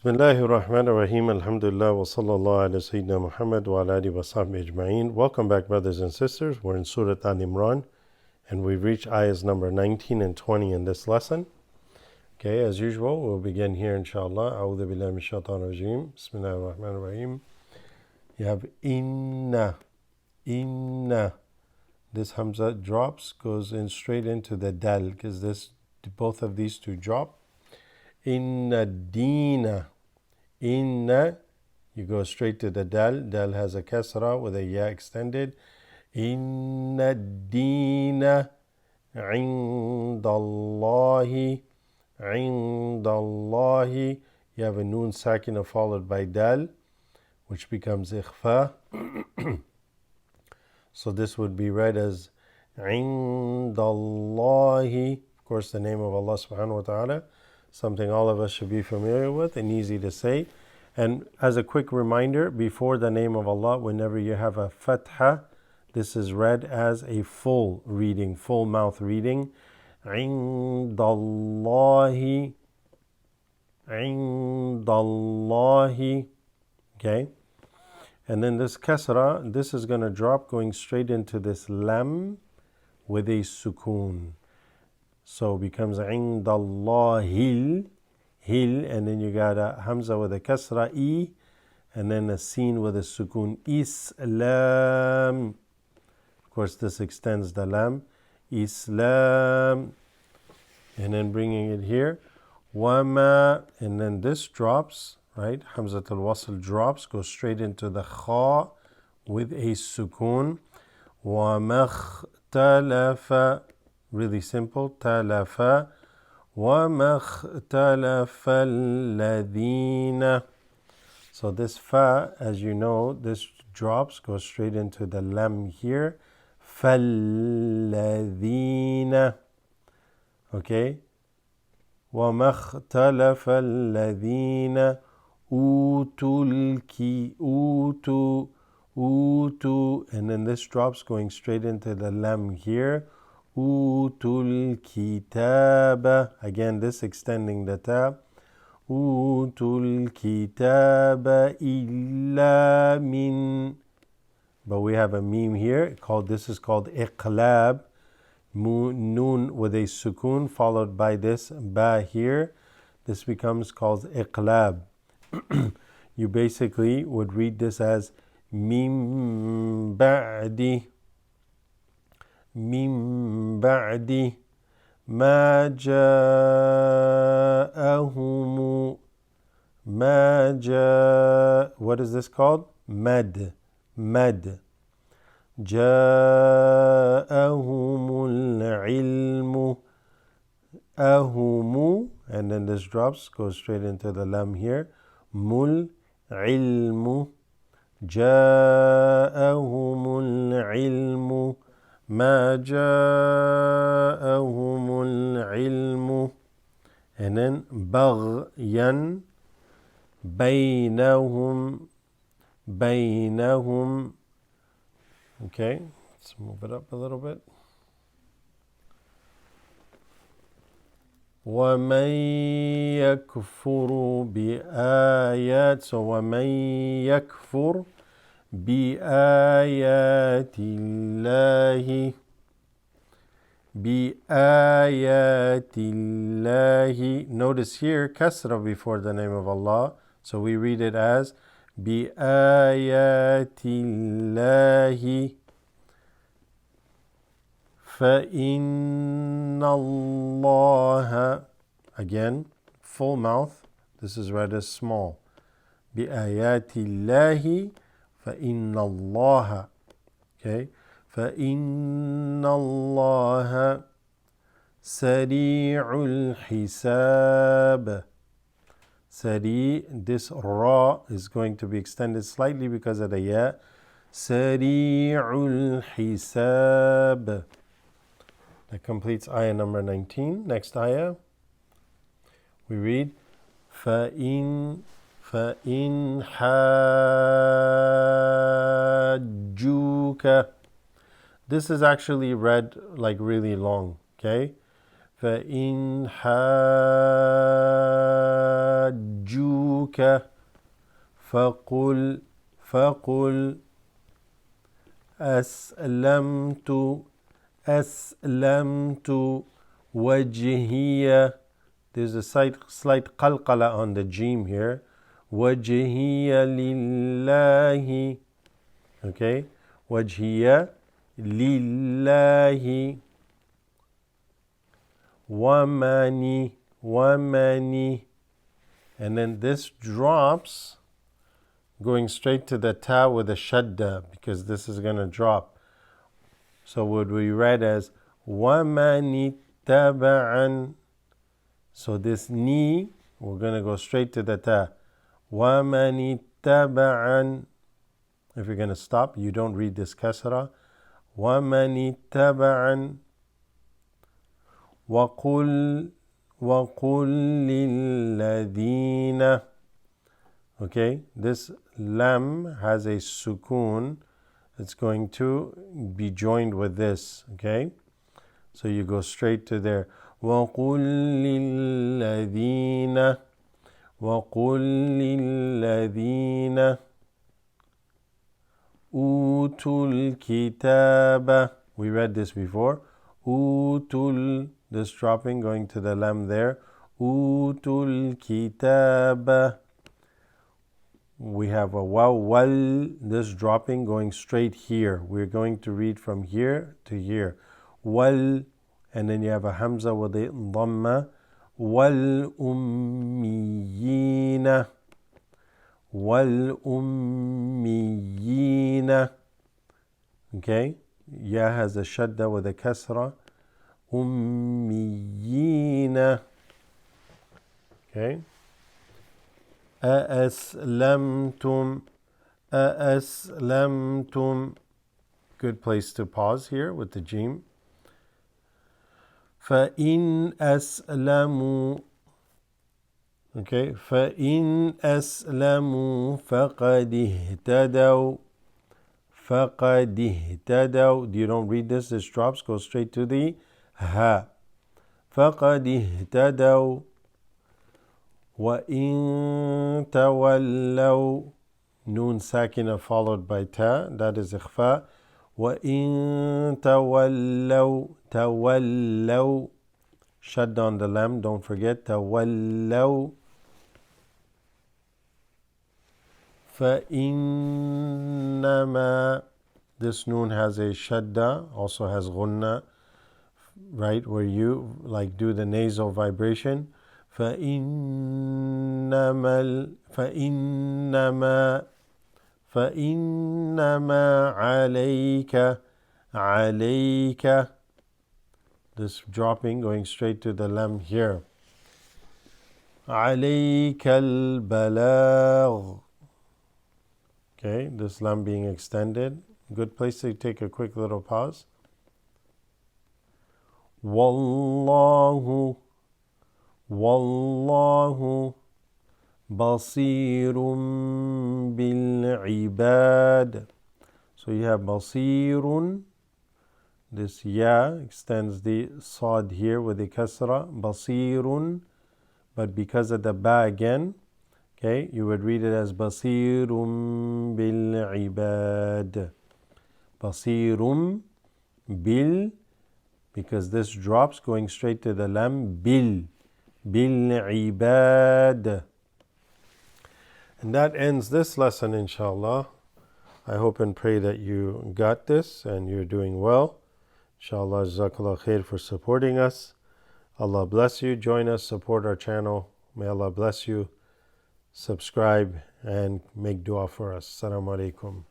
Bismillahir Rahmanir Rahim. Alhamdulillah wa sallallahu ala Sayyidina Muhammad wa ala alihi wa sahbihi ajma'in. Welcome back, brothers and sisters. We're in Surah Imran, and we've reached ayahs number 19 and 20 in this lesson. Okay, as usual, we'll begin here, inshallah. A'udhu billahi min shaitanir rajim. Bismillahir Rahmanir Rahim. You have inna. This hamza drops, goes in straight into the dal, because both of these two drop. Inna deena. Inna, you go straight to the dal. Dal has a kasra with a ya extended. Inna deena indallahi. Indallahi. You have a noon sakina followed by dal, which becomes ikhfa. So this would be read as indallahi. Of course, the name of Allah subhanahu wa ta'ala, something all of us should be familiar with and easy to say. And as a quick reminder, before the name of Allah, whenever you have a fatha, this is read as a full reading, full mouth reading. Indallahi. Indallahi. Okay? And then this kasra, this is going to drop going straight into this lam with a sukoon. So it becomes indallahil, hil, and then you got a hamza with a kasra, e, and then a sin with a sukoon, islam. Of course, this extends the lam, islam. And then bringing it here, wama, and then this drops, right? Hamzatul wasl drops, goes straight into the kha with a sukoon. Wamakhtalafa. Really simple. Talafa. وَمَخْتَلَفَ الَّذِينَ. So this fa, as you know, this drops, goes straight into the lam here. فَالَّذِينَ. Okay? وَمَخْتَلَفَ الَّذِينَ أُوتُوا. And then this drops, going straight into the lam here. Utul kitaba. Again, this extending the ta. Utul kitaba illa min. But we have a meme here. This is called iqlab. Noon with a sukoon followed by this ba here. This becomes called iqlab. You basically would read this as mim ba'di. من بعد ما جاءهم what is this called? Mad. جاءهم العلم أهم, and then this drops, goes straight into the lam here. مل علم جاءهم العلم ما جاءهم العلم. And then بغيا بينهم. Okay, let's move it up a little bit. ومن يكفر بآيات. So ومن يكفر بآيات الله. Notice here kasra before the name of Allah, so we read it as بآيات الله. فإن الله. Again, full mouth. This is read as small. بآيات الله. فإن الله. Okay. فإن الله سريع الحساب. This ra is going to be extended slightly because of the ya. سريع الحساب. That completes ayah number 19. Next ayah, we read فإن حاجوك. This is actually read like really long, okay? فإن حاجوك فقل أسلمت وجهي. There's a slight qalqala on the jim here. وجهي لله. Okay, وجهي لله. وماني. And then this drops, going straight to the ta with a shadda, because this is going to drop. So would we read as وَمَنِ اتَّبَعَنِ. So this ni, we're going to go straight to the ta. وَمَنِ اتَّبَعَنِ. If you're going to stop, you don't read this kasra. وَمَنِ اتَّبَعَنِ. وَقُلْ لِلَّذِينَ. Okay, this lam has a sukoon. It's going to be joined with this. Okay, so you go straight to there. وَقُلْ لِلَّذِينَ أُوتُوا الْكِتَابَ. We read this before. أُوتُوا, this dropping, going to the lam there. أُوتُوا الْكِتَابَ. We have a waw, wal, this dropping, going straight here. We're going to read from here to here. Wal, and then you have a hamza with a dhamma. Wal ummiyina. Wal ummiyina. Okay, ya has a shadda with a kasra. Ummiyina. Okay. أَأَسْلَمْتُمْ. Good place to pause here with the jim. فَإِنْ أَسْلَمُوا. Okay, فَإِنْ أَسْلَمُوا فَقَدِ اهْتَدَوْا. You don't read this drops, go straight to the ha. فَقَدِ اهْتَدَوْا. وَإِن تَوَلَّوْا. Noon sakina followed by ta, that is ikhfa. وَإِن تَوَلَّوْا. Shut down the lam, don't forget. تَوَلَّوْا. فَإِنَّمَا. This noon has a shadda, also has ghunna, right, where you like do the nasal vibration. فإنما عليك. This dropping, going straight to the lam here. عليك البلاغ. Okay, this lam being extended. Good place to take a quick little pause. والله بصير بالعباد. So you have بصير. This ya extends the sad here with the kasra. بصير. But because of the ba again, okay, you would read it as بصير بالعباد. بصير bil, because this drops, going straight to the lam. بالعباد. And that ends this lesson, inshallah. I hope and pray that you got this and you're doing well. Inshallah, jazakallah khair for supporting us. Allah bless you. Join us, support our channel. May Allah bless you. Subscribe and make dua for us. Assalamu alaikum.